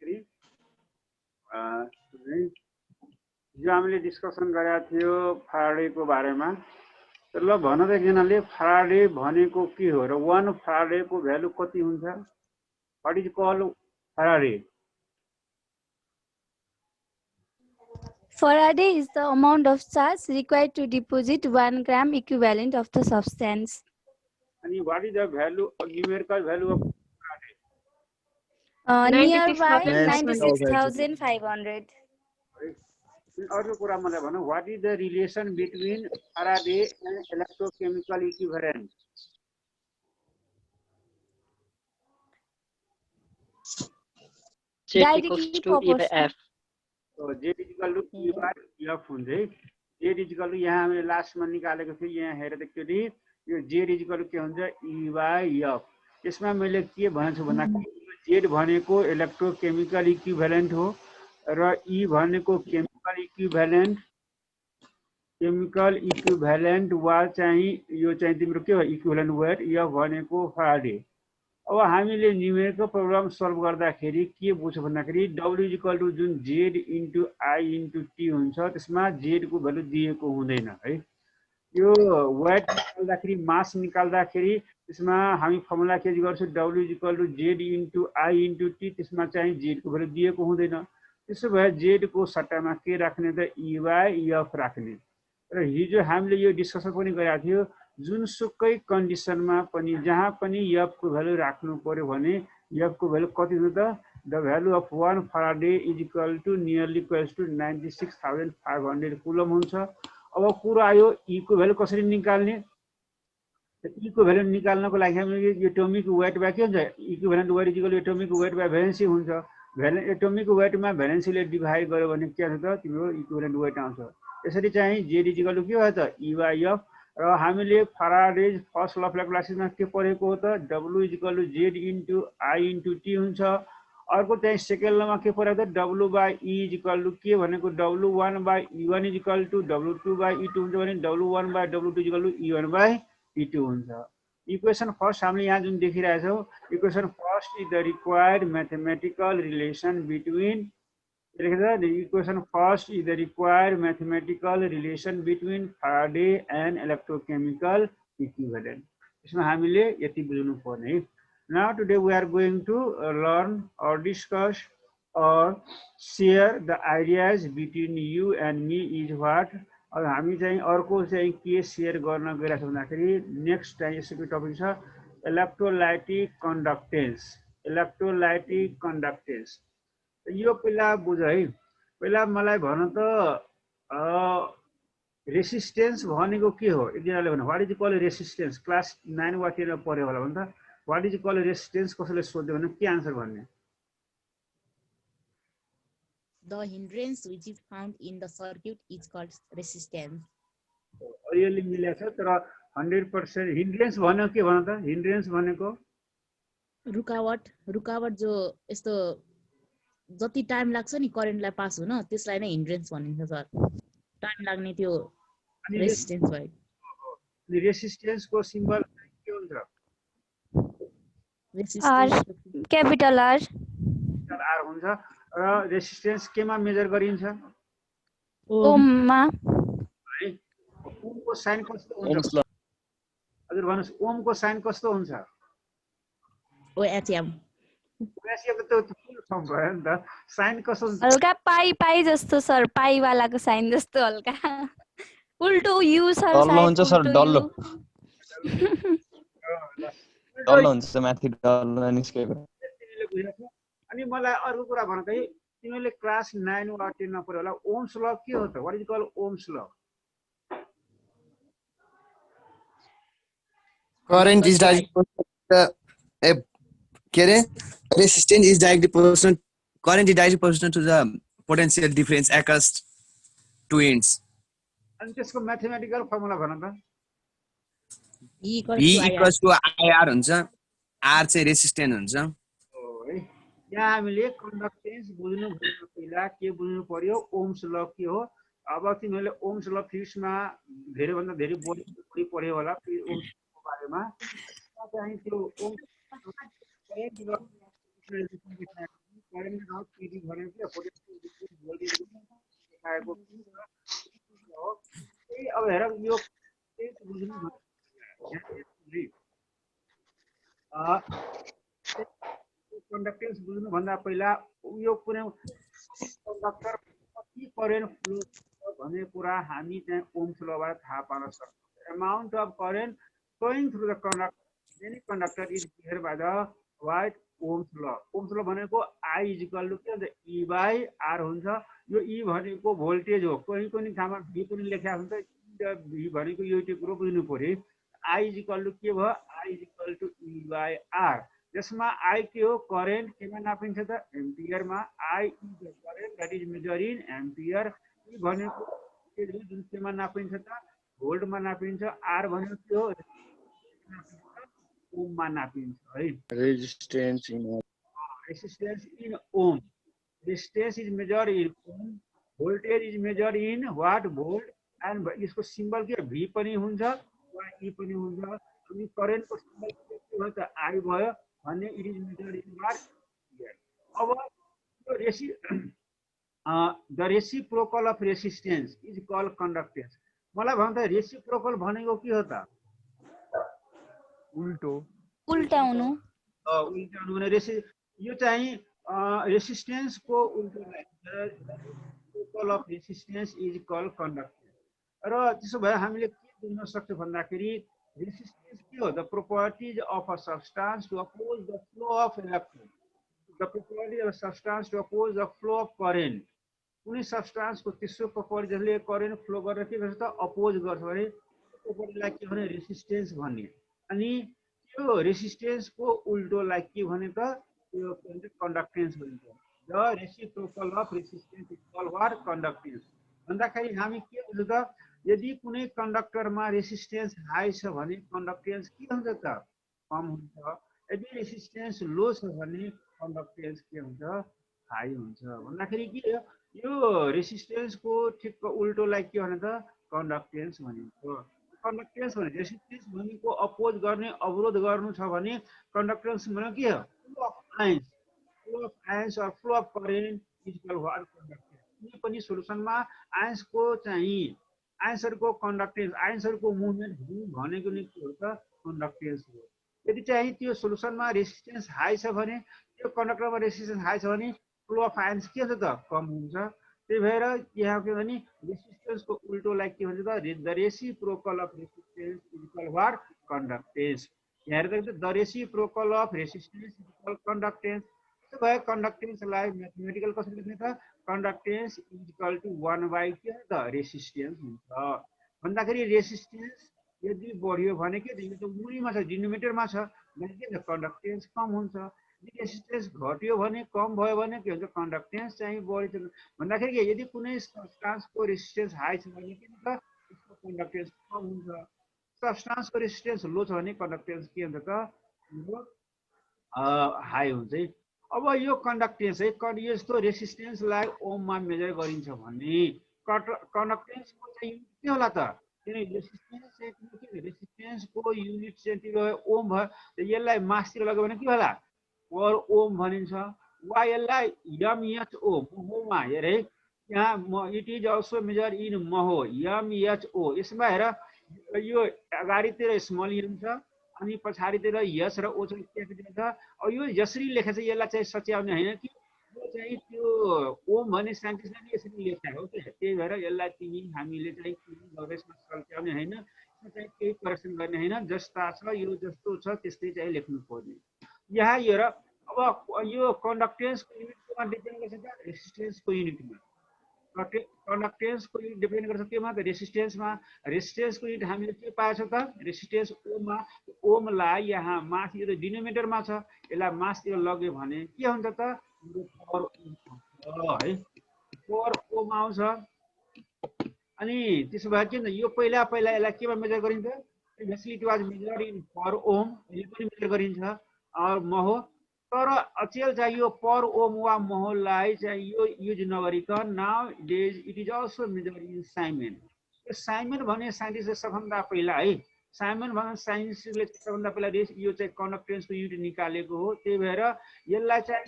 भन्दाखेरि जो हामीले डिस्कसन गरेका थियो फ्याराडेको बारेमा। ल भन त एकजनाले फ्याराडे भनेको के हो र 1 फ्याराडेको भ्यालु कति हुन्छ? What is called Faraday? Faraday is the amount of charge required to deposit 1 gram equivalent of the substance. And what is the value, numerical value of Faraday? Nearby 96,500. अर्को कुरा मलाई भन, what is the relation between Faraday and electrochemical equivalent? Z equals to E by F. So Z is equal to E by F हुन्छ है। Z is equal to यहाँ हामीले लास्टमा निकालेको थियो, यहाँ हेरेर देख्दाखेरि यो Z is equal to के हुन्छ E by F। यसमा मैले के भनेको छु भन्दाखेरि Z भनेको इलेक्ट्रोकेमिकल इक्विभ्यालेन्ट हो र E भनेको केमिकल इक्विभ्यालेन्ट वा चाहिँ यो चाहिँ तिम्रो के हो इक्विभ्यालेन्ट वेट, F भनेको फ्याराडे। अब हामीले न्युमेरिकल प्रोग्राम सल्भ गर्दाखेरि के बुझ्छ भन्दाखेरि W इज इक्वल टु जुन Z into I into T हुन्छ त्यसमा Z को भ्यालु दिएको हुँदैन है। यो वेट निकाल्दाखेरि मास निकाल्दाखेरि त्यसमा हामी फर्मुला के गर्छौँ W is equal to Z into I into T, त्यसमा चाहिँ Z को भ्यालु दिएको हुँदैन। त्यसो भए Z को सट्टामा के राख्ने त E by F राख्ने। र हिजो हामीले यो डिस्कसन पनि गरेका थियो जुनसुकै कन्डिसनमा पनि जहाँ पनि F को भ्यालु राख्नु पर्यो भने F को भ्यालु कति हुन्छ त the value of 1 Faraday is equal to nearly equals to 96,500 coulomb हुन्छ। अब कुरा आयो E को भ्यालु कसरी निकाल्ने? E को भ्यालु निकाल्नको लागि हामीले एटोमिक वेट बाइ के हुन्छ equivalent weight is equal to atomic weight by valency हुन्छ। एटोमिक वेटमा भ्यालेन्सीले डिभाइड गर्यो भने के हुन्छ त तिम्रो इक्विभ्यालेन्ट वेट आउँछ। यसरी चाहिँ Z इज इक्वल टु के भयो त E by F। र हामीले फ्याराडेज फर्स्ट ल अफ ल्याप्लासिसमा के पढेको हो त W is equal to Z into I into T हुन्छ। अर्को चाहिँ सेकेन्ड लमा के पढेको त W by E is equal to के भनेको W1 by E1 is equal to W2 by E2 हुन्छ भने W1 by W2 is equal to E1 by E2 हुन्छ। इक्वेसन फर्स्ट हामीले यहाँ जुन देखिरहेछौँ equation first is the required mathematical relation between the equation first is the required mathematical relation between Faraday and electrochemical equivalent. इसमें हामीले यति बुझ्नु पर्ने। Now today we are going to learn or discuss or share the ideas between you and me is what। अब हामी चाहिँ अर्को चाहिँ के शेयर गर्न गइरहेछौँ भन्दाखेरि नेक्स्ट चाहिँ यसको टपिक छ इलेक्ट्रोलाइटिक कन्डक्टेन्स। यो पहिला बुझ है। पहिला मलाई भन त रेसिस्टेन्स भनेको के हो? एकजनाले भन्नु what is called resistance? Class 9 वा 10 मा पढ्यो होला भन्छ। व्हाट इज कॉल्ड रेसिस्टेन्स कसैले सोध्यो भने के आन्सर भन्ने? The hindrance which is found in the circuit is called resistance. अलिअलि मिलेको छ तर 100% हिन्ड्रेन्स भनेको के भन त? हिन्ड्रेन्स भनेको रुकावट जो यस्तो जति टाइम लाग्छ नि करेन्टलाई पास हुन त्यसलाई नै हिन्ड्रेन्स भनिन्छ सर। टाइम लाग्ने त्यो रेसिस्टेन्स भयो। रेसिस्टेन्स को सिम्बल के हुन्छ? R, capital R हुन्छ। र रेसिस्टेन्स केमा मेजर गरिन्छ? ओममा। ओमको साइन कस्तो हुन्छ? हजुर भन्नुस् ओमको साइन कस्तो हुन्छ? ओएचएम। ओएचएम त फुल फर्म भयो नि त। साइन कस्तो हुन्छ? हल्का पाई जस्तो सर, पाई वालाको साइन जस्तो हल्का उल्टो यु सर डल्लो हुन्छ सर, डल्लो डल्लो हुन्छ माथि डल्लो निस्केको। अनि मलाई अर्को कुरा भन त तिमीले क्लास 9 वा 10 मा पढ्यो होला ओम्स ल के हो त? व्हाट इज कॉल्ड ओम्स ल? Current is directly resistance is directly proportional. Current is directly proportional to the potential difference across two ends. अनि त्यसको म्याथमेटिकल फर्मुला भन त? E equals to IR हुन्छ। R चाहिँ रेसिस्टेन्स हुन्छ। यहाँ हामीले कन्डक्टेन्स बुझ्नु पहिला के बुझ्नु पर्यो? ओम्स ल के हो? अब तिमीले ओम्स ल फिजिक्समा धेरै भन्दा धेरै बढी पढ्यो होला ओम्स को बारेमा। चाहिँ त्यो ओम्स करेन्ट डिपेन्डेन्ट अफ पिडी भनेको पोटेन्सियल डिफरेन्स भोल्टेज देखाएको हो। त्यही अब हेर यो चेन्ज बुझ्नु कन्डक्टेन्स बुझ्नुभन्दा पहिला यो कुनै कन्डक्टर कति करेन्ट फ्लो भन्ने कुरा हामी चाहिँ ओम्स लबाट थाहा पाउन सक्छौँ। Amount of current flowing through the conductor any conductor is given by the what Ohm's law. Ohm's law भनेको आई इज इक्वल टु के हुन्छ ई बाई आर हुन्छ। यो ई भनेको भोल्टेज हो, कुनै कुनै ठाउँमा भी पनि लेखेको हुन्छ, भी भनेको यो कुरो बुझ्नु पर्यो। आई इज इक्वल टु के भयो, I is equal to E by R. यसमा आई के हो, करेन्ट केमा नापिन्छ त एम्पियरमा। I is the current that is measure in ampere. E भनेको जुन केमा नापिन्छ त भोल्टमा नापिन्छ। आर भनेको के हो, ओममा नापिन्छ है। Resistance in resistance in ohm. Resistance is measure in ohm. Voltage is measure in what volt. And यसको सिम्बल के भी पनि हुन्छ वा ई पनि हुन्छ। अनि करेन्टको सिम्बल के भयो त आई भयो भन्ने it is measure in watt here. अब यो the reciprocal of resistance is called conductance. मलाई भन्दा रेसिप्रोकल भनेको के हो त? उल्टाउनु भने यो चाहिँ रेसिस्टेन्सको उल्टोलाई reciprocal of resistance is called conductance. र त्यसो भए हामीले के बुझ्न सक्छौँ भन्दाखेरि रेसिस्टेन्स के हो? The properties of a substance to oppose the flow of electron. The properties of substance to oppose the flow of current. कुनै सब्स्टान्सको तेस्रो प्रोपर्टी जसले करेन्ट फ्लो गरेर के गर्छ त अपोज गर्छ भने प्रोपर्टीलाई के भने रेसिस्टेन्स भन्ने। अनि त्यो रेसिस्टेन्सको उल्टोलाई के भने त यो कन्डक्टेन्स भनिन्छ। The reciprocal of resistance is called what conductance. भन्दाखेरि हामी के बुझ्छौँ त यदि कुनै कन्डक्टरमा रेसिस्टेन्स हाई छ भने कन्डक्टेन्स के हुन्छ त कम हुन्छ। यदि रेसिस्टेन्स लो छ भने कन्डक्टेन्स के हुन्छ हाई हुन्छ। भन्दाखेरि के यो रेसिस्टेन्सको ठिक्क उल्टोलाई के भने त कन्डक्टेन्स भनिन्छ। कन्डक्टेन्स भने रेसिस्टेन्स भनेको अपोज गर्ने अवरोध गर्नु छ भने कन्डक्टेन्स भनेको के हो flow of ions. Flow of ions or flow of current is called what conductance. कुनै पनि सोलुसनमा आयन्सको चाहिँ आयन्सहरूको कन्डक्टेन्स आयन्सहरूको मुभमेन्ट भनेको नै के हो त कन्डक्टेन्स हो। यदि चाहिँ त्यो सोलुसनमा रेसिस्टेन्स हाई छ भने त्यो कन्डक्टरमा रेसिस्टेन्स हाई छ भने फ्लो अफ आयन्स के हुन्छ त कम हुन्छ। त्यही भएर यहाँ के भने रेसिस्टेन्सको उल्टोलाई के भन्छ त the reciprocal of resistance is called what conductance. यहाँ हेर्दा the reciprocal of resistance is called conductance. त्यसो भए कन्डक्टेन्सलाई म्याथमेटिकल कसरी लेख्ने त conductance is equal to 1 by के त रेसिस्टेन्स हुन्छ। भन्दाखेरि रेसिस्टेन्स यदि बढ्यो भने के यो त मुरीमा छ डिनोमिनेटरमा छ भने के कन्डक्टेन्स कम हुन्छ। रेसिस्टेन्स घट्यो भने कम भयो भने के हुन्छ कन्डक्टेन्स चाहिँ बढ्छ। भन्दाखेरि यदि कुनै सब्स्टान्सको रेसिस्टेन्स हाई छ भने के हुन्छ त्यसको कन्डक्टेन्स कम हुन्छ। सब्स्टान्सको रेसिस्टेन्स लो छ भने कन्डक्टेन्स के हुन्छ त हाई हुन्छ। अब यो कन्डक्टेन्स है यस्तो रेसिस्टेन्सलाई ओममा मेजर गरिन्छ भने कन्डक्टेन्सको चाहिँ युनिट के होला त? किनकि रेसिस्टेन्स चाहिँ रेसिस्टेन्सको युनिट सेन्टिमिटर ओम भयो। यसलाई मासतिर लग्यो भने के होला पर ओम भनिन्छ। वा यसलाई एमएचओ महोमा हेर है यहाँ it is also measure in mho MHO. यसमा हेर यो अगाडितिर स्मल एम छ अनि पछाडितिर यस र ओ चाहिँ क्यापिटल छ। अब यो यसरी लेखेको छ यसलाई चाहिँ सच्याउने होइन कि यो चाहिँ त्यो ओम भन्ने साइन्टिस्टले यसरी लेखेको हो क्या। त्यही भएर यसलाई तिमी हामीले चाहिँ गवेषमा सच्याउने होइन चाहिँ केही करेक्सन गर्ने होइन। जस्ता छ यो जस्तो छ त्यस्तै चाहिँ लेख्नु पर्ने। यहाँ हेर अब यो कन्डक्टेन्सको युनिटमा डिपेन्ड गर्छ त रेसिस्टेन्सको युनिटमा। कन्डक्टेन्सको युनिट डिपेन्ड गर्छ केमा त रेसिस्टेन्समा। रेसिस्टेन्सको युनिट हामीले के पाएछौँ त रेसिस्टेन्स ओममा। ओमलाई यहाँ मास यो त डिनोमिनेटरमा छ यसलाई मासतिर लग्यो भने के हुन्छ त पर ओम है पर ओम आउँछ। अनि त्यसो भए के हुन्छ यो पहिला यसलाई केमा मेजर गरिन्छ इट वाज मेजर इन पर ओम यसले पनि मेजर गरिन्छ महो। तर अचेल चाहिँ यो पर ओम वा महोलाई चाहिँ यो युज नगरिकन nowadays it is also measure in Siemens. यो साइमन भन्ने साइन्टिस्टले सबभन्दा पहिला है साइमन भन्ने साइन्टिस्टले सबभन्दा पहिला यो चाहिँ कन्डक्टेन्सको युनिट निकालेको हो। त्यही भएर यसलाई चाहिँ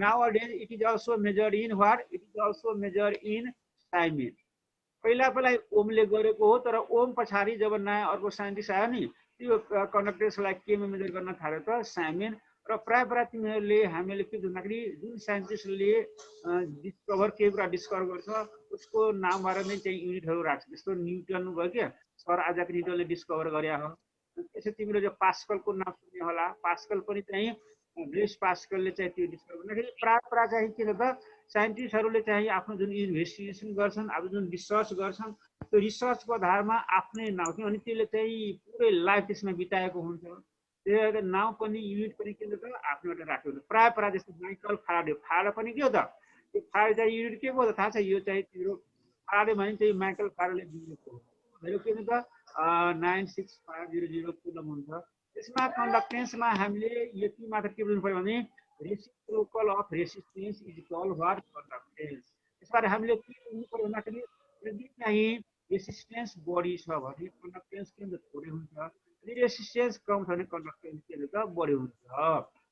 nowadays it is also measured in what? It is also measured in Simon. पहिला ओमले गरेको हो, तर ओम पछाडि जब नयाँ अर्को साइन्टिस्ट आयो नि, त्यो कन्डक्टेन्सलाई केमा मेजर गर्न थाल्यो त? साइमन। र प्राय तिमीहरूले हामीले के भन्दाखेरि जुन साइन्टिस्टले डिस्कभर केही कुरा डिस्कभर गर्छ उसको नामबाट नै चाहिँ युनिटहरू राख्छ। जस्तो न्युटन भयो क्या, सर आइज्याक न्युटनले डिस्कभर गरे हो। त्यसै तिमीले जो पास्कलको नाम सुन्ने होला, पास्कल पनि चाहिँ ब्लेस पास्कलले चाहिँ त्यो डिस्कभर गर्दाखेरि प्राय चाहिँ के त साइन्टिस्टहरूले चाहिँ आफ्नो जुन इन्भेस्टिगेसन गर्छन्, अब जुन रिसर्च गर्छन्, त्यो रिसर्चको आधारमा आफ्नै नाउँ थियो अनि त्यसले चाहिँ पुरै लाइफ त्यसमा बिताएको हुन्छ। त्यो नाउँ पनि युनिट पनि के त आफ्नो एउटा राखेको हुन्छ। प्राय जस्तो माइकल फाराडे पनि के हो त, त्यो फाराडे चाहिँ युनिट के हो त थाहा छ? यो चाहिँ तिम्रो फाराडे भने चाहिँ माइकल फाराडेले दिएको हो। मेरो के हुन्छ 96500 कुलम हुन्छ। त्यसमा कन्डक्टेन्समा हामीले यति मात्र के बुझ्नु पर्यो भने reciprocal of resistance is equal what? Conductance. यसबारे हामीले के बुझ्नु पर्यो भन्दाखेरि यदि चाहिँ रेसिस्टेन्स बढी छ भने कन्डक्टेन्स के हुन्छ? थोरै हुन्छ। यदि रेसिस्टेन्स कम छ भने कन्डक्टेन्स के हुन्छ? बढी हुन्छ।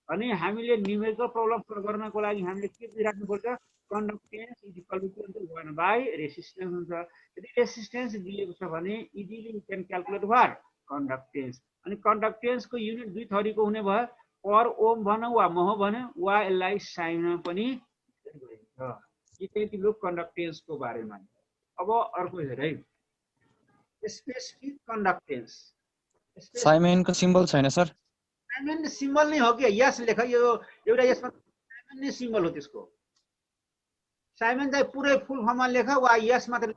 अनि हामीले न्युमेरिकल प्रब्लम सल्भ गर्नको लागि हामीले के बुझिराख्नु पर्छ? Conductance is equal to 1 resistance हुन्छ। यदि रेसिस्टेन्स दिएको छ भने easily you can calculate what? Conductance. अनि कन्डक्टेन्सको युनिट दुई थरीको हुने भयो, पर ओम भनौँ वा मह भनौँ वा यसलाई साइनमा पनि गरिन्छ। यो चाहिँ तिम्रो कन्डक्टेन्सको बारेमा। अब अर्को हेर है, स्पेसिफिक कन्डक्टेन्स। साइमनको सिम्बल छैन सर? साइमन सिम्बल नै हो कि? यस लेख, यो एउटा यसमा साइमन नै सिम्बल हो त्यसको। साइमन चाहिँ पुरै फुल फर्ममा लेख वा यस मात्र।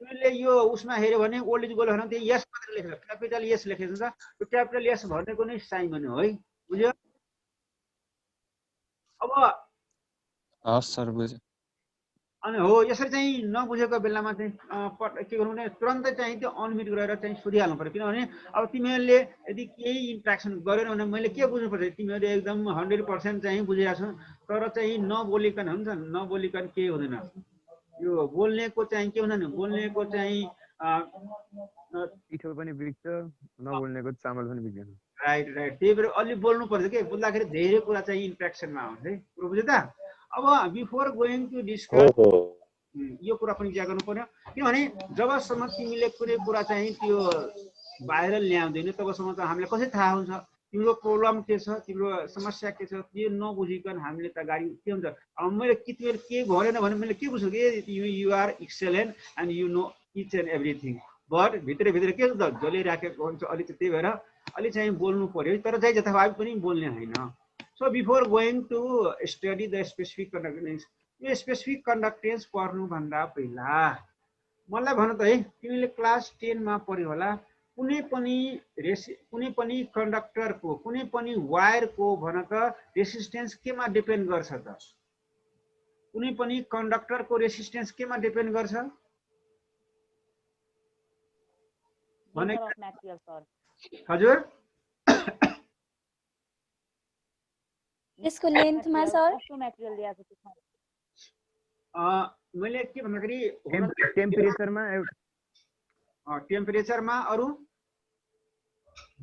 तिमीले यो उसमा हेऱ्यो भने ओल्ड इज गोल्ड भने त्यो यस मात्र लेखेर क्यापिटल यस लेखेको छ, त्यो क्यापिटल यस भनेको नै साइमन हो है, बुझ्यो? अब हस् सर, बुझ्यो। अनि हो यसरी चाहिँ नबुझेको बेलामा चाहिँ के गर्नु भने तुरन्तै चाहिँ त्यो अनम्युट गरेर चाहिँ सोधिहाल्नु पर्यो। किनभने अब तिमीहरूले यदि केही इन्ट्रेक्सन गरेन भने मैले के बुझ्नुपर्छ? तिमीहरू एकदम 100% चाहिँ बुझिरहेको छौ, तर चाहिँ नबोलिकन हुन्छ, नबोलिकन केही हुँदैन। यो बोल्नेको चाहिँ के हुँदैन, बोल्नेको चाहिँ पिठो पनि बिग्छ, नबोल्नेको चामल पनि बिग्दैन। राइट। त्यही भएर अलि बोल्नु पर्छ के, बोल्दाखेरि धेरै कुरा चाहिँ इन्ट्रेक्सनमा आउँछ है, कुरो बुझ्यो त? अब बिफोर गोइङ टु डिस्कस यो कुरा पनि ज्ञान गर्नु पर्यो। किनभने जबसम्म तिमीले कुनै कुरा चाहिँ त्यो बाहिर ल्याउँदैन तबसम्म त हामीलाई कसरी थाहा हुन्छ तिम्रो प्रब्लम के छ, तिम्रो समस्या के छ? त्यो नबुझिकन हामीले त गाडी के हुन्छ? अब मैले तिमीहरू के गरेन भने मैले के बुझ्छु कि you are excellent and you know each and everything, but भित्र के हुन्छ? जलिराखेको हुन्छ। अलि त्यही भएर अलि चाहिँ बोल्नु पर्यो, तर चाहिँ जथाभावी पनि बोल्ने होइन। So before going to study the specific conductance, यो स्पेसिफिक कन्डक्टेन्स पढ्नुभन्दा पहिला मलाई भन त है, तिमीले क्लास 10 मा पढ्यो होला, कुनै पनि कन्डक्टरको कुनै पनि वायरको भन त रेसिस्टेन्स केमा डिपेन्ड गर्छ त? कुनै पनि कन्डक्टरको रेसिस्टेन्स केमा डिपेन्ड गर्छ भने? हजुर त्यसको लेन्थमा सर मैले के भन्दाखेरि टेम्परेचरमा अरु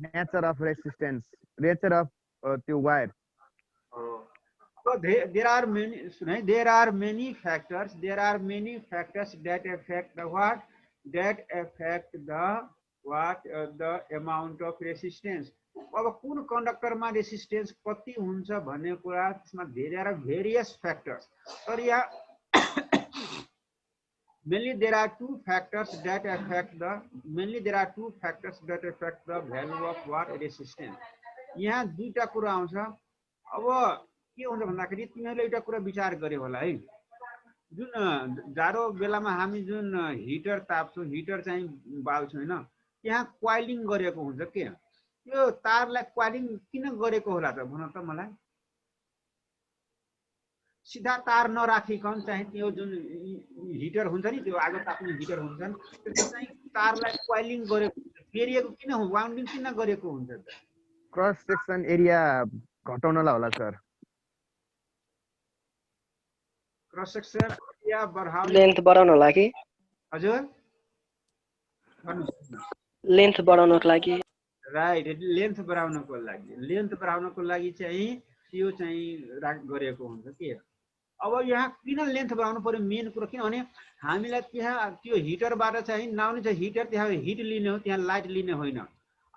nature of resistance, nature of त्यो wire. there are many factors that affect the amount of resistance. अब कुन कन्डक्टरमा रेसिस्टेन्स कति हुन्छ भन्ने कुरा त्यसमा धेरै भेरियस फ्याक्टर्स, तर यहाँ mainly there are two factors that affect the value of what? Resistance. यहाँ दुईटा कुरा आउँछ। अब के हुन्छ भन्दाखेरि तिमीहरूले एउटा कुरा विचार गरे होला है, जुन जाडो बेलामा हामी जुन हिटर ताप्छौँ, हिटर चाहिँ बाल्छौँ हैन, त्यहाँ क्वाइलिङ गरेको हुन्छ के? यो तारलाई क्वाइलिङ किन गरेको होला त भन त मलाई? सिधा तार नराखिकन चाहिँ त्यो जुन हिटर हुन्छ नि, त्यो आगो ताप्ने हिटर हुन्छन्, त्यो चाहिँ तारलाई क्वाइलिङ गरेको हुन्छ। फेरिएको किन हो, वाउन्डिङ किन गरेको हुन्छ त? क्रस सेक्सन एरिया घटाउनलाई होला सर। क्रस सेक्सन एरिया बढाउन, लेन्थ बढाउनको लागि। हजुर लेन्थ बढाउनको लागि। राइट, लेन्थ बढाउनको लागि चाहिँ त्यो चाहिँ गरेको हुन्छ के। अब यहाँ किन लेन्थ बढाउनु पर्यो मेन कुरो, किनभने हामीलाई त्यहाँ त्यो हिटरबाट चाहिँ नआउने चाहिँ हिटर त्यहाँ हिट लिने हो, त्यहाँ लाइट लिने होइन।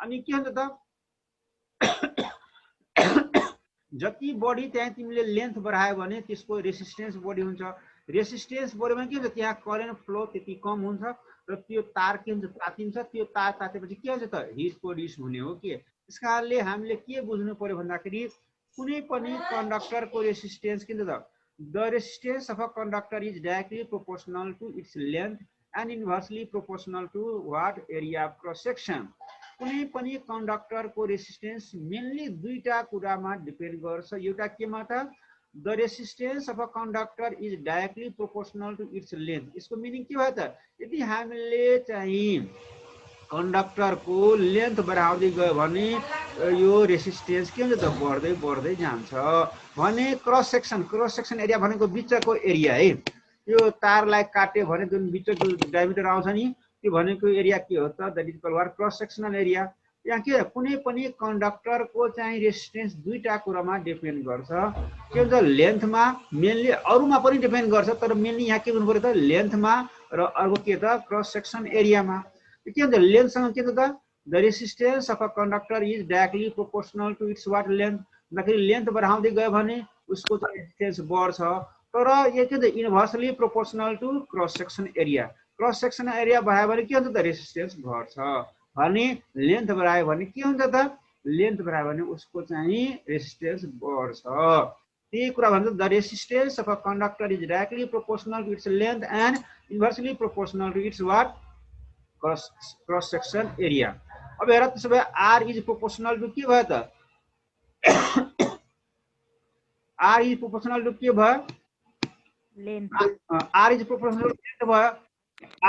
अनि के हुन्छ त जति बढी त्यहाँ तिमीले लेन्थ बढायो भने त्यसको रेसिस्टेन्स बढी हुन्छ। रेसिस्टेन्स बढ्यो भने के हुन्छ, त्यहाँ करेन्ट फ्लो त्यति कम हुन्छ र त्यो तार के हुन्छ तातिन्छ। त्यो तार तातेपछि के हुन्छ त हिट प्रड्युस हुने हो के। त्यस कारणले हामीले के बुझ्नु पर्यो भन्दाखेरि कुनै पनि कन्डक्टरको रेसिस्टेन्स के हुन्छ त, the resistance of a conductor is directly proportional to its length and inversely proportional to what area of cross section. कुनै पनि कन्डक्टरको रेसिस्टेन्स मेनली दुईटा कुरामा डिपेन्ड गर्छ। एउटा केमा त, the resistance of a conductor is directly proportional to its length. यसको meaning के भयो त, यदि हामीले चाहिँ कन्डक्टरको लेन्थ बढाउँदै गयो भने यो रेसिस्टेन्स के हुन्छ त बढ्दै बढ्दै जान्छ भने क्रस सेक्सन एरिया भनेको बिचको एरिया है। यो तारलाई काट्यो भने जुन बिचको डायमिटर आउँछ नि त्यो भनेको एरिया के हो त, that is called what cross sectional area. यहाँ के कुनै पनि कन्डक्टरको चाहिँ रेसिस्टेन्स दुईटा कुरामा डिपेन्ड गर्छ। के हुन्छ लेन्थमा, मेनली अरूमा पनि डिपेन्ड गर्छ तर मेनली यहाँ के हुनु पर्यो त लेन्थमा र अर्को के त क्रस सेक्सन एरियामा। के हुन्छ लेन्थसँग के हुन्छ त, the resistance of a conductor is directly proportional to its what length. भन्दाखेरि लेन्थ बढाउँदै गयो भने उसको चाहिँ रेसिस्टेन्स बढ्छ, तर यो के हुन्छ inversely proportional to cross section area. Cross section area बढायो भने के हुन्छ त रेसिस्टेन्स घट्छ भने लेन्थ बढायो भने के हुन्छ त, लेन्थ बढायो भने उसको चाहिँ रेसिस्टेन्स बढ्छ। त्यही कुरा भन्छ the resistance of a conductor is directly proportional to its length and inversely proportional to its what cross section area. अब हेर त्यसो भए आर इज प्रोपोर्सनल टु के भयो त, आर इज प्रोपोर्सनल टु के भयो, आर इज प्रोपोर्सनल टु के भयो,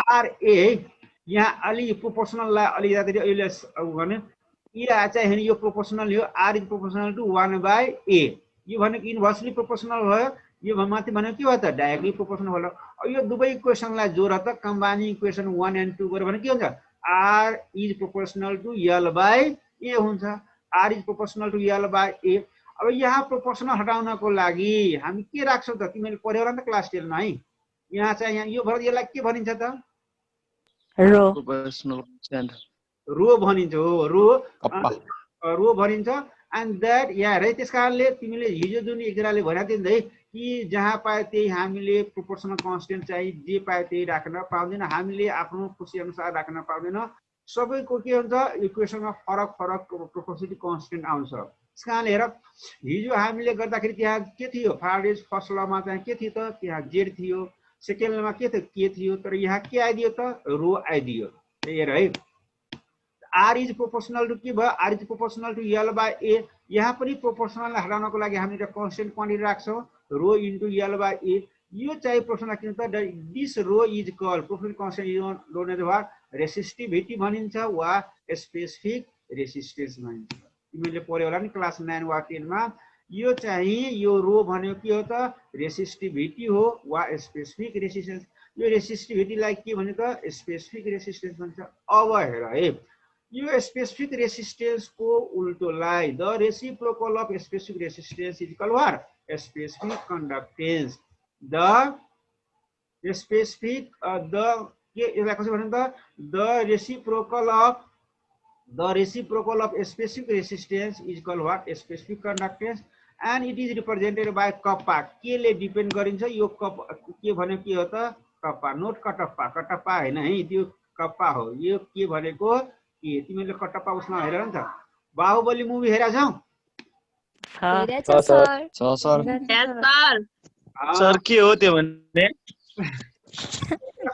आर ए यहाँ अलि प्रोपोर्सनललाई अलिकति अहिले भने ए चाहिँ होइन, यो प्रोपोर्सनल हो, are is proportional to 1/a। यो भनेको इन्भर्सली प्रोपोर्सनल भयो, यो माथि भनेको के भयो त डाइरेक्टली प्रोपोर्सनल भयो। अब यो दुवै इक्वेसनलाई जोड त कम्बाइनिङ इक्वेसन 1 and 2 गर्यो भने के हुन्छ, R is proportional to l/a हुन्छ। R is proportional to l/a। अब यहाँ प्रोपोर्सनल हटाउनको लागि हामी के राख्छौँ त, तिमीले पढ्यौ होला नि त क्लास 10 मा है। यहाँ चाहिँ यहाँ यो भएर यसलाई के भनिन्छ त, रो भनिन्छ हो, रो भनिन्छ। एन्ड द्याट यहाँ है त्यस कारणले तिमीले हिजो जुन एकजनाले भनेको थियो नि है कि जहाँ पायो त्यही हामीले प्रोपोर्सनल कन्स्टेन्ट चाहिँ जे पायो त्यही राख्न पाउँदैन, हामीले आफ्नो खुसी अनुसार राख्न पाउँदैन। सबैको के हुन्छ इक्वेसनमा फरक फरक प्रोपोर्सनल कन्स्टेन्ट आउँछ। त्यस कारणले हेर हिजो हामीले गर्दाखेरि त्यहाँ के थियो, फारेडेज फर्स्ट लमा चाहिँ के थियो त, त्यहाँ जेड थियो, सेकेन्ड लमा के थियो के थियो, तर यहाँ के आइदियो त रो आइदियो। हेर है आर इज प्रोपोर्सनल टु के भयो, are is proportional to l/a। यहाँ पनि प्रोपोर्सनल हटाउनको लागि हामीले एउटा कन्स्टेन्ट क्वान्टिटी राख्छौँ रो इन्टु l/a। यो चाहिँ प्रोपोर्सनल किन त, this rho is called proportional constant is known as what resistivity भनिन्छ वा स्पेसिफिक रेसिस्टेन्स भनिन्छ। तिमीले पढ्यौ होला नि क्लास 9 वा 10 मा। यो चाहिँ यो रो भनेको के हो त रेसिस्टिभिटी हो वा स्पेसिफिक रेसिस्टेन्स। यो रेसिस्टिभिटीलाई के भन्छ त स्पेसिफिक रेसिस्टेन्स भन्छ। अब हेर है यो स्पेसिफिक रेसिस्टेन्स को उल्टोलाई the reciprocal of specific resistance is called what specific conductance. The specific the के यसलाई कसरी भन्छ त the reciprocal of specific resistance is called what specific conductance and it is represented by kappa. के ले depend गरिन्छ यो कप के भनेको के हो त कप्पा, नोट कटप्पा, कटप्पा हैन है त्यो कप्पा हो। यो के भनेको के तिमीले कटप्पा उसमा हेरेर नि त बाहुबली मुभी हेरेका छौ? सर के हो त्यो भन्ने?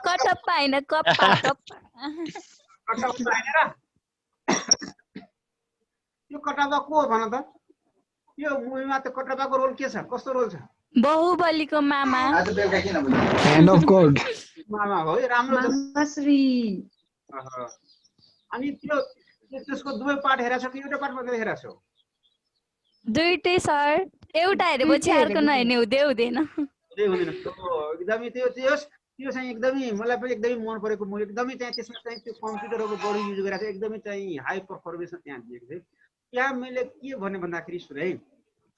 कटप्पा हैन कप्पा कप्पा कटप्पा हैन र यो कटप्पा को हो भन त? यो मुभीमा त कटप्पाको रोल के छ, कस्तो रोल छ? बाहुबलीको मामा। ह्यान्ड अफ गॉड मामा हो राम्रो छ। मामाश्री। अनि त्यो त्यसको दुवै पार्ट हेरेको छ कि एउटा पार्ट मात्रै हेरेको छौ? दुईटै सर, एउटा हेरेपछि अर्को नहेर्ने हुँदैन। हुँदैन एकदमै त्यो चाहिँ एकदमै मलाई पनि एकदमै मन परेको मुभी। एकदमै चाहिँ त्यसमा चाहिँ त्यो कम्प्युटरको बढी युज गरेर चाहिँ एकदमै चाहिँ हाई पर्फर्मेन्स त्यहाँ दिएको थियो। त्यहाँ मैले के भने भन्दाखेरि सुन है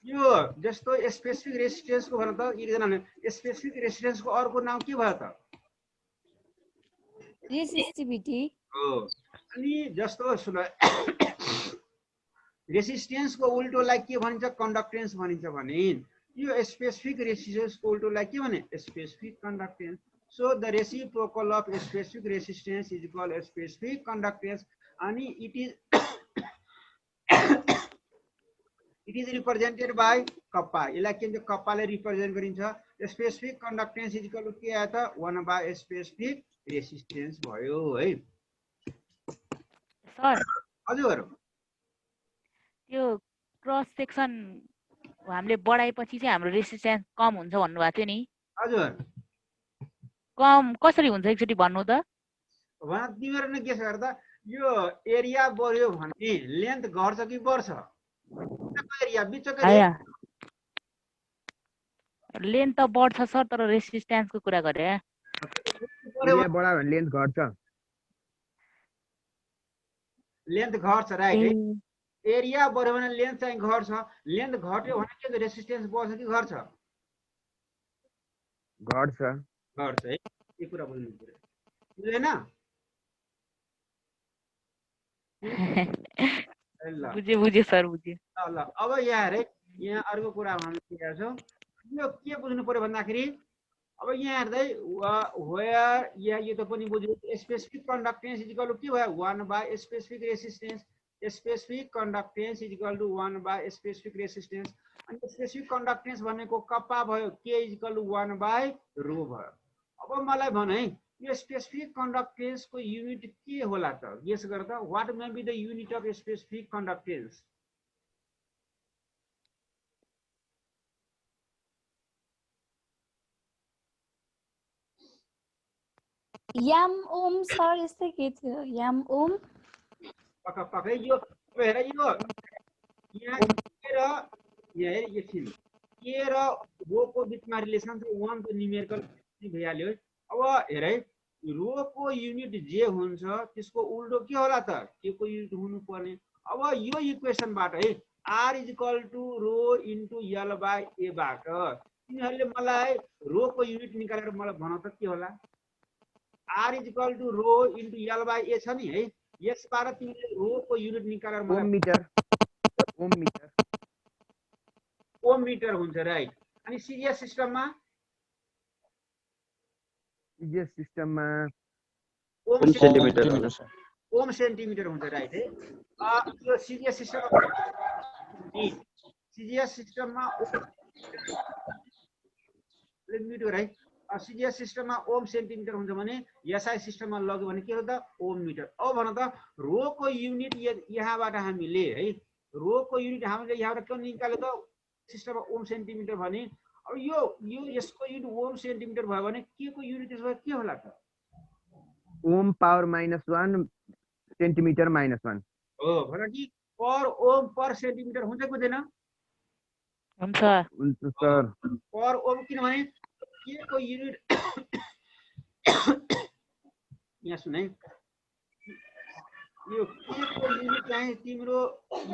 यो जस्तो स्पेसिफिक रेसिस्टेन्सको भन त एकजनाले स्पेसिफिक रेसिस्टेन्सको अर्को नाम के भयो त रेसिस्टिभिटी हो अनि जस्तो सुन रेसिस्टेन्सको उल्टोलाई के भनिन्छ कन्डक्टेन्स भनिन्छ भने यो स्पेसिफिक रेसिस्टेन्सको उल्टोलाई के भने specific conductance so the reciprocal of specific resistance is called specific conductance अनि it is represented by kappa यसलाई के भन्छ कप्पाले रिप्रेजेन्ट गरिन्छ specific conductance is equal to के आयो त 1 बाइ स्पेसिफिक रेसिस्टेन्स भयो है सर हजुर त्यो क्रस सेक्सन हामीले बढाएपछि चाहिँ हाम्रो रेसिस्टेन्स कम हुन्छ भन्नुभएको थियो नि हजुर कम कसरी हुन्छ एकचोटि भन्नु त वहाँ तिमीहरुले के छ गर्दा यो एरिया बढ्यो भने लेन्थ घट्छ कि बढ्छ एरिया बिचको आया लेन्थ त बढ्छ सर तर रेसिस्टेन्सको कुरा गरे एरिया बढायो भने लेन्थ घट्छ लेन्थ घट्छ राइट एरिया बढ्यो भने लेन्थ चाहिँ घट्छ लेन्थ घट्यो भने के रेसिस्टेन्स बढ्छ कि घट्छ घट्छ घट्छ है यो कुरा बुझ्नु पर्यो बुझेन ल बुझे सर बुझे ल अब यहाँ हेरे यहाँ अर्को कुरा हामी सिकेका छौँ यो के बुझ्नु पर्यो भन्दाखेरि अब यहाँ हेर्दै वेयर यहाँ यो त पनि बुझ्यो specific conductance is equal to के भयो 1 by specific resistance specific conductance is equal to 1 by specific resistance अनि स्पेसिफिक कन्डक्टेन्स भनेको कप्पा भयो के is equal to 1 by rho भयो अब मलाई भन है यो स्पेसिफिक कन्डक्टेन्स को युनिट के होला त गेस गर त what may be the unit of specific conductance याम ओम सर यस्तै के थियो याम ओम पक्का पक्कै यो हेर यो यहाँ के र यहाँ एकछिन के र रो को बीचमा रिलेसन छ 1 को न्यूमेरिकल भइहाल्यो है अब हेर है रो को युनिट जे हुन्छ त्यसको उल्टो के होला त के को युनिट हुनु पर्ने अब यो इक्वेसनबाट है r is equal to rho into l by a बाट तिमीहरुले मलाई रो को युनिट निकालेर मलाई भन त के होला r is equal to rho into l by a छ नि है यसबाट तिमीले रो को युनिट निकालेर मलाई ओम मिटर हुन्छ राइट अनि सीरियस सिस्टममा ओम सेन्टिमिटर ओम सेन्टिमिटर हुन्छ राइट है यो सीरियस सिस्टममा मिटर है सीरियस सिस्टममा ओम सेन्टिमिटर हुन्छ भने एसआई सिस्टममा लग्यो भने के हो त ओम मिटर अब भन त रो को युनिट यहाँबाट हामीले है रो को युनिट हामीले यहाँबाट के निकाल्यो त सिस्टममा ओम सेन्टिमिटर भने अब यो यसको युनिट ओम सेन्टिमिटर भयो भने के को युनिट त्यसो के होला त ओम पावर -1 सेन्टिमिटर -1 हो भन कि पर ओम पर सेन्टिमिटर हुन्छ कि हुँदैन हुन्छ सर पर ओम किनभने के को युनिट यहाँ सुन है यो के को युनिट चाहिँ तिम्रो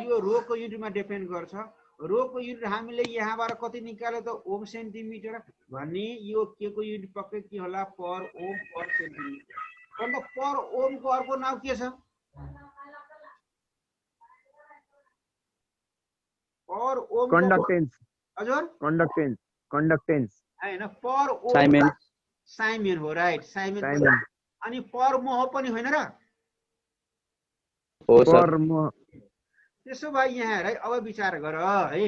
यो रो को युनिटमा डिपेन्ड गर्छ रो को युनिट हामीले यहाँबाट कति निकाल्यो त ओम सेन्टिमिटर भन्ने यो के को युनिट पक्कै के होला पर ओम पर सेन्टिमिटर अन्त पर ओम को अर्को नाम के छ पर ओम कन्डक्टेन्स हजुर कन्डक्टेन्स हैन पर ओम साइमेन हो राइट साइमेन अनि पर मोह पनि होइन र हो सर त्यसो भए यहाँ हेर अब विचार गर है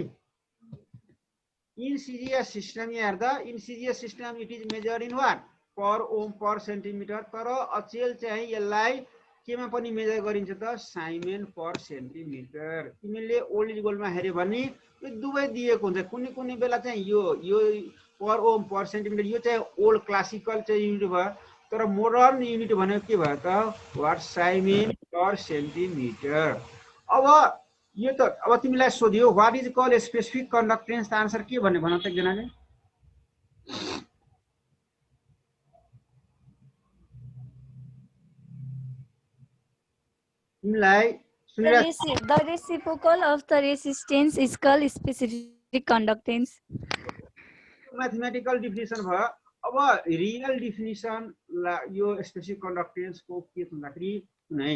इन सीरियस सिस्टम यहाँ हेर्दा in serious system it is measured in what per ohm per centimeter तर अचेल चाहिँ यसलाई केमा पनि मेजर गरिन्छ त साइमेन पर सेन्टिमिटर तिमीले ओल्ड इज गोल्डमा हेर्यो भने यो दुवै दिएको हुन्छ कुनै कुनै बेला चाहिँ यो पर ओम पर सेन्टिमिटर यो चाहिँ ओल्ड क्लासिकल चाहिँ युनिट भयो तर मोडर्न युनिट भनेको के भयो त वाट साइमेन पर सेन्टिमिटर अब यो त अब तिमीलाई सोधियो व्हाट इज कॉल्ड स्पेसिफिक कन्डक्टेन्स त आन्सर के भन्ने भन त एकजनाले तिमीलाई The reciprocal of the resistance is called specific conductance mathematical definition भयो। अब रियल डिफिनिसन यो स्पेसिफिक कन्डक्टेन्सको के भन्दाखेरि कुनै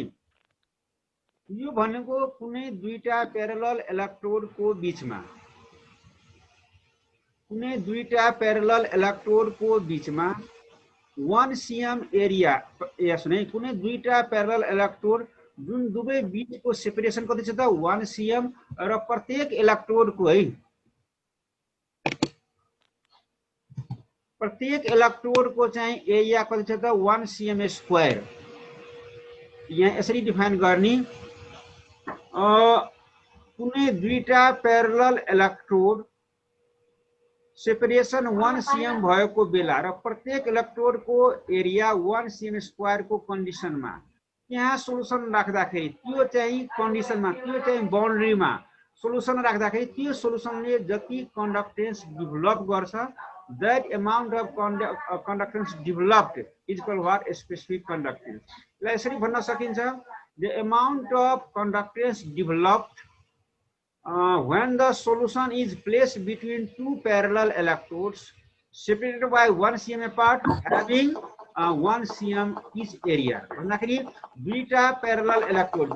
यो भनेको कुनै दुईटा प्यारलल इलेक्ट्रोडको बीचमा कुनै दुईटा प्यारलल इलेक्ट्रोडको बीचमा 1 cm एरिया सुने कुनै दुईटा प्यारलल इलेक्ट्रोड जुन दुवै बीचको सेपरेसन कति छ त 1 cm र प्रत्येक इलेक्ट्रोडको है प्रत्येक इलेक्ट्रोडको चाहिँ एरिया कति छ त 1 cm स्क्वायर। यहाँ यसरी डिफाइन गर्ने कुनै दुईटा प्यारलल इलेक्ट्रोड सेपरेसन 1 cm भएको बेला र प्रत्येक इलेक्ट्रोडको एरिया 1 cm स्क्वायर को कन्डिसनमा यहाँ सोलुसन राख्दाखेरि त्यो चाहिँ कन्डिसनमा त्यो चाहिँ बाउन्ड्रीमा सोलुसन राख्दाखेरि त्यो सोलुसनले जति कन्डक्टेन्स डेभलप गर्छ that amount of conductance developed is called what specific conductance। ल यसरी भन्न सकिन्छ the amount of conductance developed when the solution is placed between two parallel electrodes separated by 1 cm apart having 1 cm each area। भन्दाखेरि दुईटा parallel electrode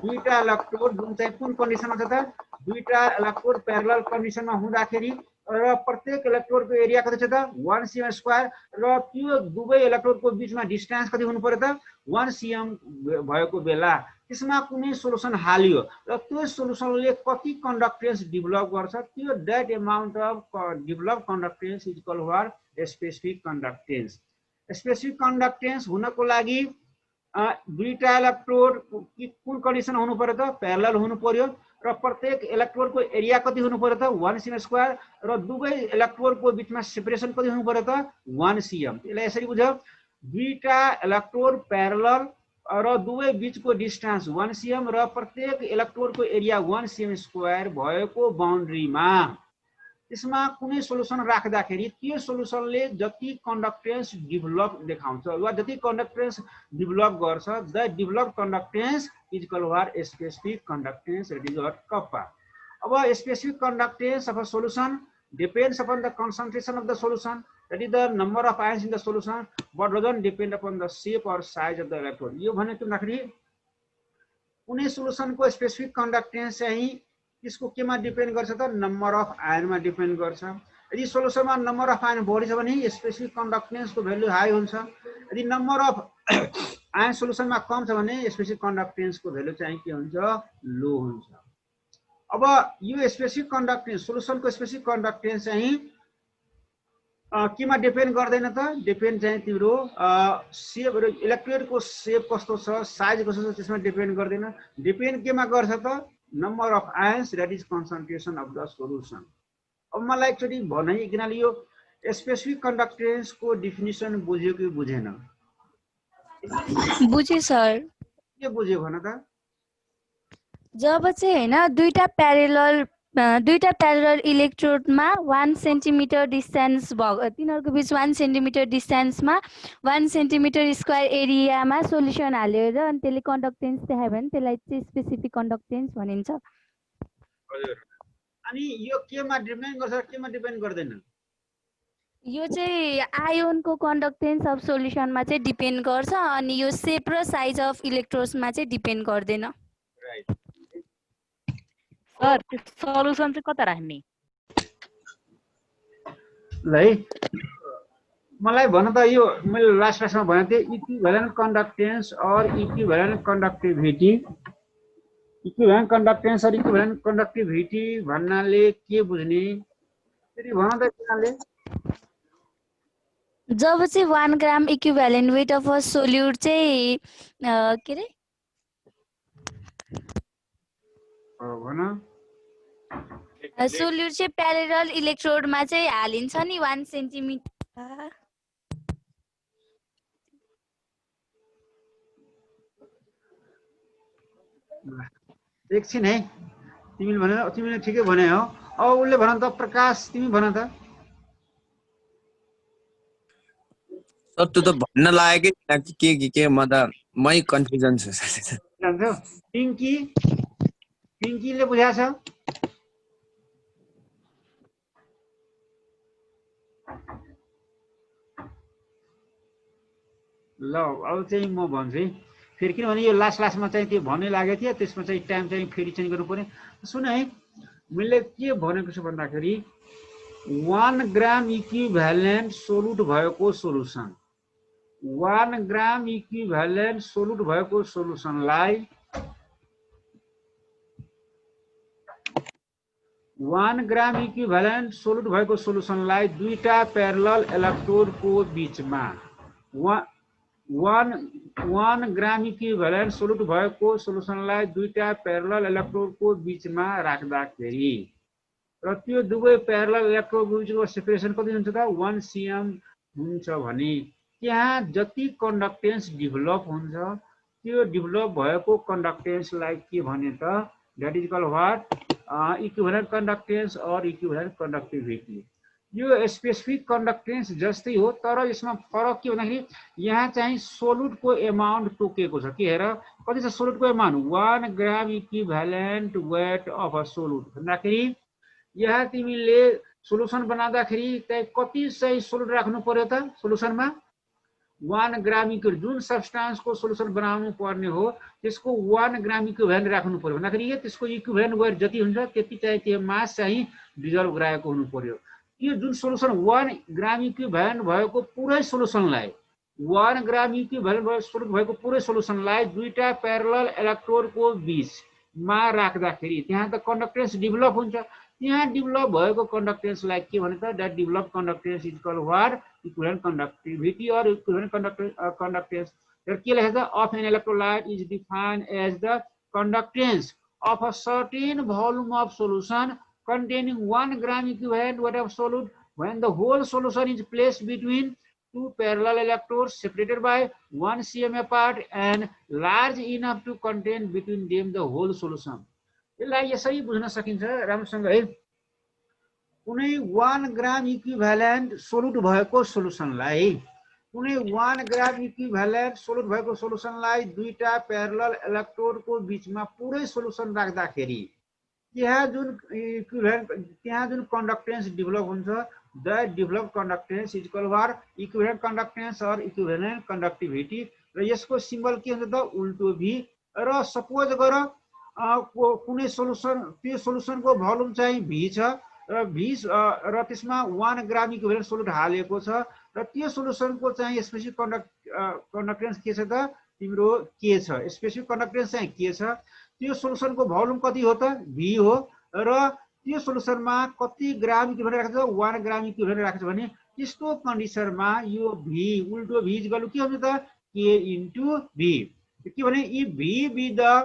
जुन चाहिँ कुन कन्डिसनमा छ त दुईटा इलेक्ट्रोड प्यारलल कन्डिसनमा हुँदाखेरि र प्रत्येक इलेक्ट्रोडको एरिया कति छ त 1 cm स्क्वायर र त्यो दुवै इलेक्ट्रोडको बीचमा डिस्टेन्स कति हुनु पर्यो त 1 cm भएको बेला त्यसमा कुनै सोलुसन हालियो र त्यो सोलुसनले कति कन्डक्टेन्स डेभलप गर्छ त्यो that amount of develop conductance is called what specific conductance. Specific conductance हुनको लागि दुईटा इलेक्ट्रोड कुन कन्डिसन हुनु पर्यो त प्यारलल हुनु पर्यो र प्रत्येक इलेक्ट्रोडको एरिया कति हुनु पर्यो त 1 cm स्क्वायर र दुवै इलेक्ट्रोडको बीचमा सेपरेसन कति हुनु पर्यो त 1 cm। यसलाई यसरी बुझ्यो दुईटा इलेक्ट्रोड प्यारलल र दुवै बीचको डिस्टेन्स 1 cm र प्रत्येक इलेक्ट्रोडको एरिया 1 cm स्क्वायर भएको बाउन्ड्रीमा त्यसमा कुनै सोलुसन राख्दाखेरि त्यो सोलुसनले जति कन्डक्टेन्स डेभलप देखाउँछ वा जति कन्डक्टेन्स डेभलप गर्छ the develop conductance is called what specific conductance it is what kappa. अब specific conductance of a solution depends upon the concentration of the solution, that is the number of ions in the solution, but doesn't depend upon the shape or size of the electrode। यो भनेको नखरी कुनै solution को specific कन्डक्टेन्स चाहिँ इसको केमा depend गर्छ त number of ion मा डिपेन्ड गर्छ। यदि सोलुसनमा नम्बर अफ आयन बढी छ भने स्पेसिफिक कन्डक्टेन्स को भ्यालु हाई हुन्छ, यदि नम्बर अफ आयन सोलुसनमा कम छ भने स्पेसिफिक कन्डक्टेन्स को भ्यालु चाहिँ के हुन्छ लो हुन्छ। अब यो स्पेसिफिक कन्डक्टेन्स सोलुसन को स्पेसिफिक कन्डक्टेन्स चाहिँ केमा डिपेन्ड गर्दैन त डिपेन्ड चाहिँ तिम्रो शेप र इलेक्ट्रोड को शेप कस्तो छ साइज कस्तो छ त्यसमा डिपेन्ड गर्दैन। डिपेन्ड केमा गर्छ त number of ions that is concentration of the solution. अब मलाई एक्चुअली भनाइ किनले यो स्पेसिफिक कन्डक्टेन्स को डेफिनिसन बुझ्यो कि बुझेन? बुझे सर। के बुझ्यो भन त? जब चाहिँ हैन दुईटा प्यारलल इलेक्ट्रोडमा 1 सेन्टिमिटर डिस्टेन्स भयो, तिनीहरुको बीच 1 सेन्टिमिटर डिस्टेन्समा 1 सेन्टिमिटर स्क्वायर एरियामा सोलुसन हालेर अनि त्यसले कन्डक्टेन्स देखायो भने त्यसलाई चाहिँ स्पेसिफिक कन्डक्टेन्स भनिन्छ। हजुर। अनि यो केमा डिपेन्ड गर्छ केमा डिपेन्ड गर्दैन? यो चाहिँ आयोनको कन्डक्टेन्स अफ सोलुसनमा चाहिँ डिपेन्ड गर्छ अनि यो शेप र साइज अफ इलेक्ट्रोड्समा चाहिँ डिपेन्ड गर्दैन। राइट। सर त्यो सोलुसन चाहिँ कता राख्ने? ल है मलाई भन त यो मैले लास्ट क्लासमा भने थिए इक्विभ्यालेन्ट कन्डक्टेन्स और इक्विभ्यालेन्ट कन्डक्टिभिटी। इक्विभ्यालेन्ट कन्डक्टेन्स और इक्विभ्यालेन्ट कन्डक्टिभिटी भन्नाले के बुझ्ने फेरि भन त किनले? जब चाहिँ 1 gram equivalent weight of a सोल्युट चाहिँ के रे भन सोल्युट चाहिँ प्यारलल इलेक्ट्रोडमा चाहिँ हालिन्छ नि 1 सेन्टिमिटर। एकछिन है तिमीले ठिकै भने हो। अब उसले भन त प्रकाश तिमी भन त। सर त्यो त भन्न लागेकै के म त मै कन्फ्युजन छु। जान्छौ पिंकीले बुझाछ? ल अब चाहिँ म भन्छु है फेरि किनभने यो लास्टमा चाहिँ त्यो भन्नै लागेको थियो त्यसमा चाहिँ टाइम चाहिँ फेरि चेन्ज गर्नु पर्ने सुन है मैले के भनेको छु भन्दाखेरि 1 ग्राम इक्विभ्यालेन्ट सोलुट भएको सोलुसन 1 ग्राम इक्विभ्यालेन्ट सोलुट भएको सोलुसनलाई 1 ग्राम इक्विभ्यालेन्ट सोलुट भएको सोलुसनलाई दुईटा प्यारलल इलेक्ट्रोडको बीचमा 1 ग्राम इक्विभ्यालेन्ट सोलुट भएको सोलुसनलाई दुईटा प्यारलल इलेक्ट्रोडको बीचमा राख्दाखेरि र त्यो दुवै प्यारलल इलेक्ट्रोडको बीचको सेपरेसन कति हुन्छ त 1 cm हुन्छ भने त्यहाँ जति कन्डक्टेन्स डेभलप हुन्छ त्यो डेभलप भएको कन्डक्टेन्सलाई के भने त that is called what equivalent conductance और इक्विभ्यालेन्ट कन्डक्टिभिटी यो स्पेसिफिक कन्डक्टेन्स जस्तै हो तर यसमा फरक के भन्दाखेरि यहाँ चाहिँ सोलुटको एमाउन्ट तोकेको छ के हेर कति छ सोलुटको amount 1 gram equivalent weight of a solute भन्दाखेरि यहाँ तिमीले सोलुसन बनाउँदाखेरि चाहिँ कति चाहिँ सोलुट राख्नु पर्यो त सोलुसनमा 1 ग्राम जुन सब्स्टान्सको सोलुसन बनाउनु पर्ने हो त्यसको 1 ग्राम इक्विभ्यालेन्ट राख्नु पर्यो भन्दाखेरि त्यसको इक्विभ्यालेन्ट वेट जति हुन्छ त्यति चाहिँ त्यो मास चाहिँ डिजल्भ गराएको हुनु पर्यो यो जुन सोलुसन 1 ग्राम इक्विभ्यालेन्ट भएको पुरै सोलुसनलाई 1 ग्राम इक्विभ्यालेन्ट सोलुट भएको पुरै सोलुसनलाई दुईटा प्यारलल इलेक्ट्रोडको बीचमा राख्दाखेरि त्यहाँ त कन्डक्टेन्स डेभलप हुन्छ त्यहाँ डेभलप भएको कन्डक्टेन्सलाई के भने त that develop conductance is called what equivalent conductivity और इक्विभ्यालेन्ट कन्डक्टेन्स र के लेखेको छ of an electrolyte is defined as the conductance of a certain volume of solution containing 1 gram equivalent weight of solute when the whole solution is placed between two parallel electrodes separated by 1 cm apart and large enough to contain between them the whole solution. यसलाई यसरी बुझ्न सकिन्छ राम्रोसँग है कुनै 1 gram equivalent solute भएको सोलुसनलाई कुनै 1 gram equivalent solute भएको सोलुसनलाई दुईटा प्यारलल इलेक्ट्रोडको बीचमा पुरै सोलुसन राख्दाखेरि त्यहाँ जुन कन्डक्टेन्स डेभलप हुन्छ the develop conductance is called what equivalent conductance और इक्विभ्यालेन्ट कन्डक्टिभिटी र यसको सिम्बल के हुन्छ त उल्टो भी र सपोज गर कुनै सोलुसन त्यो सोलुसनको भोल्युम चाहिँ v छ र v र त्यसमा 1 ग्राम इक्विभ्यालेन्ट सोलुट हालेको छ र त्यो सोलुसनको चाहिँ स्पेसिफिक कन्डक्टेन्स के छ त तिम्रो के छ स्पेसिफिक कन्डक्टेन्स चाहिँ के छ त्यो सोलुसनको भोल्युम कति हो त v हो र त्यो सोलुसनमा कति ग्राम इक्विभ्यालेन्ट राखेको छ 1 ग्राम इक्विभ्यालेन्ट राखेको छ भने त्यस्तो कन्डिसनमा यो v उल्टो v इक्वल के हुन्छ त k इन्टु v के भने if v be the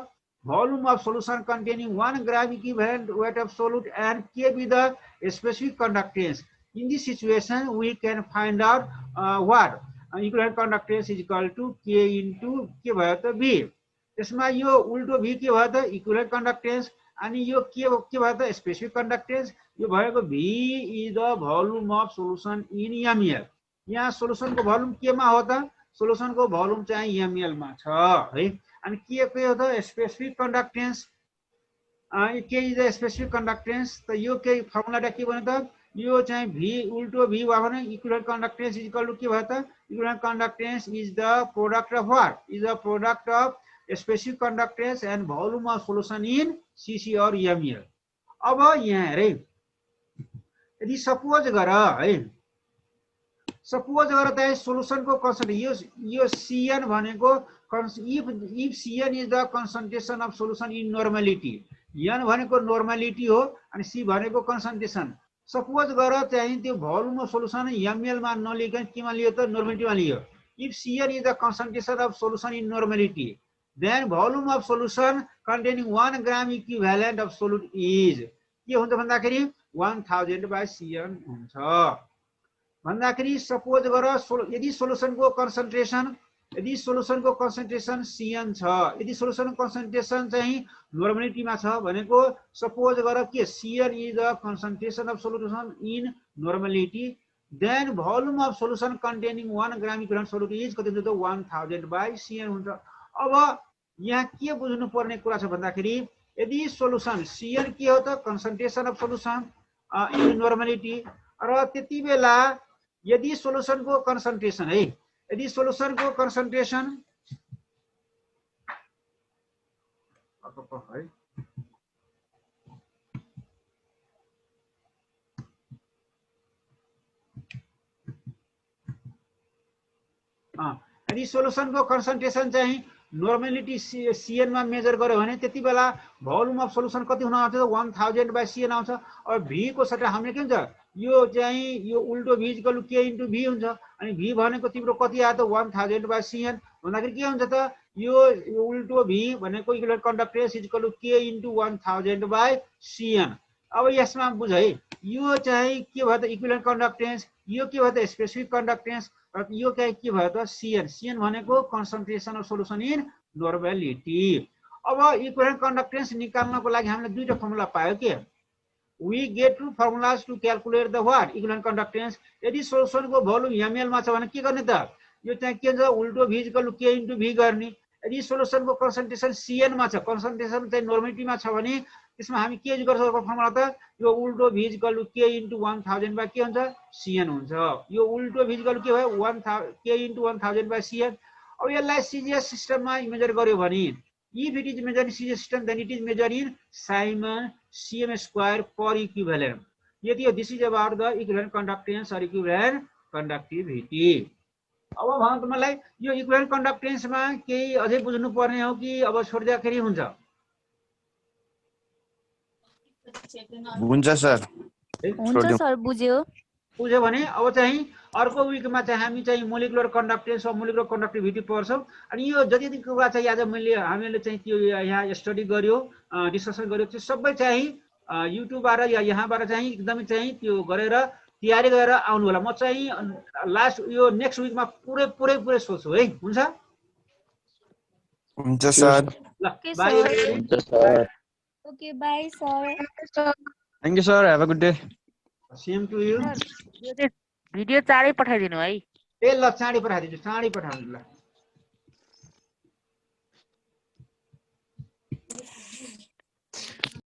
volume of solution containing 1 gram equivalent weight of solute and k be the specific conductance in this situation we can find out what equivalent conductance is equal to k into के भयो त v त्यसमा यो उल्टो v के भयो त equivalent कन्डक्टेन्स अनि यो के भयो त स्पेसिफिक कन्डक्टेन्स यो भएको v is the volume of solution in ml यहाँ सोलुसनको भोल्युम केमा हो त सोलुसनको भोल्युम चाहिँ ml मा छ है अनि के हो त स्पेसिफिक कन्डक्टेन्स के इज द स्पेसिफिक कन्डक्टेन्स त यो के फर्मुला के भने त यो चाहिँ v उल्टो v भयो भने equivalent conductance is equal to के भयो त equivalent conductance is the product of what is the product of specific conductance and volume of solution in cc or ml अब यहाँ हेरे यदि सपोज गर है सपोज गर त सोलुसनको कन्सन्ट्रेसन यो cn भनेको if cn is the concentration of solution in normality n भनेको नर्मालिटी हो अनि c भनेको कन्सन्ट्रेसन सपोज गर चाहिँ त्यो भोल्युम अफ सोलुसन ml मा नलिकन केमा लियो त नर्मालिटीमा लियो if cn is the concentration of solution in normality then volume of solution containing 1 gram equivalent of solute is के हुन्छ भन्दाखेरि 1000 by cn हुन्छ भन्दाखेरि सपोज गर यदि सोलुसनको कन्सन्ट्रेसन cn छ यदि सोलुसनको कन्सन्ट्रेसन चाहिँ नर्मालिटीमा छ भनेको सपोज गर के cn is the concentration of solution in normality then volume of solution containing 1 gram equivalent solute is कति हुन्छ त 1000 by cn हुन्छ अब यहाँ के बुझ्नु पर्ने कुरा छ भन्दाखेरि यदि सोलुसन cn के हो त concentration of solution in normality र त्यति बेला यदि सोलुसनको कन्सन्ट्रेसन है यदि सोलुसनको कन्सन्ट्रेसन है यदि सोलुसनको कन्सन्ट्रेसन चाहिँ नर्मलिटी CN मा मेजर गर्यो भने त्यति बेला भोल्युम अफ सोलुसन कति हुन आउँछ 1000/CN आउँछ। अब V को सट्टा हामीले के हुन्छ यो चाहिँ यो उल्टो V equal to K into V हुन्छ। अनि V भनेको तिम्रो कति आयो त 1000/CN भन्दाखेरि के हुन्छ त यो उल्टो V भनेको equivalent conductance equal to K into 1000/CN। अब यसमा बुझ है यो चाहिँ के भयो त इक्विभ्यालेन्ट कन्डक्टेन्स, यो के भयो त स्पेसिफिक कन्डक्टेन्स, र यो के भयो त CN भनेको कन्सन्ट्रेसन अफ सोलुसन इन नर्मलिटी। अब इक्विभ्यालेन्ट कन्डक्टेन्स निकाल्नको लागि हामीले दुईटा फर्मुला पायो के we get two formulas to calculate the what equivalent conductance। यदि सोलुसनको भोल्युम ml मा छ भने के गर्ने त यो चाहिँ के हुन्छ उल्टो V equal to K into V गर्ने। यदि सोलुसनको कन्सन्ट्रेसन CN मा छ, कन्सन्ट्रेसन चाहिँ नर्मलिटीमा छ भने त्यसमा हामी के युज गर्छौँ फर्मुला त यो उल्टो V equal to K into 1000 के हुन्छ CN हुन्छ। यो उल्टो V इक्वल टु के भयो 1000 K इन्टु 1000/CN। अब यसलाई CGS सिस्टममा मेजर गर्यो भने if it is measured in CGS system then it is measured in Simon CM square per equivalent। यदि this is about the equivalent conductance or equivalent conductivity। अब भन तपाईलाई यो इक्विभ्यालेन्ट कन्डक्टेन्समा केही अझै बुझ्नु पर्ने हो कि अब छोड्दाखेरि हुन्छ? हुन्छ सर। हुन्छ सर बुझ्यो। बुझ्यो भने अब चाहिँ अर्को विकमा चाहिँ हामी चाहिँ मोलिकुलर कन्डक्टेन्स र मोलिकुलर कन्डक्टिभिटी पढ्छौँ। अनि यो जति जति कुरा चाहिँ आज हामीले चाहिँ त्यो यहाँ स्टडी गर्यो डिस्कसन गर्यो त्यो सबै चाहिँ युट्युबबाट या यहाँबाट चाहिँ एकदमै चाहिँ त्यो गरेर तयारी गरेर आउनु होला। म चाहिँ लास्ट यो नेक्स्ट विकमा पुरै सोच्छु है। हुन्छ हुन्छ सर। ल bye. Okay bye sir. Thank you sir, have a good day. Same to you. यो चाहिँ भिडियो चाँडै पठाइदिनु है। ए ल चाँडै पठाइदिन्छु, चाँडै पठाउनु ल।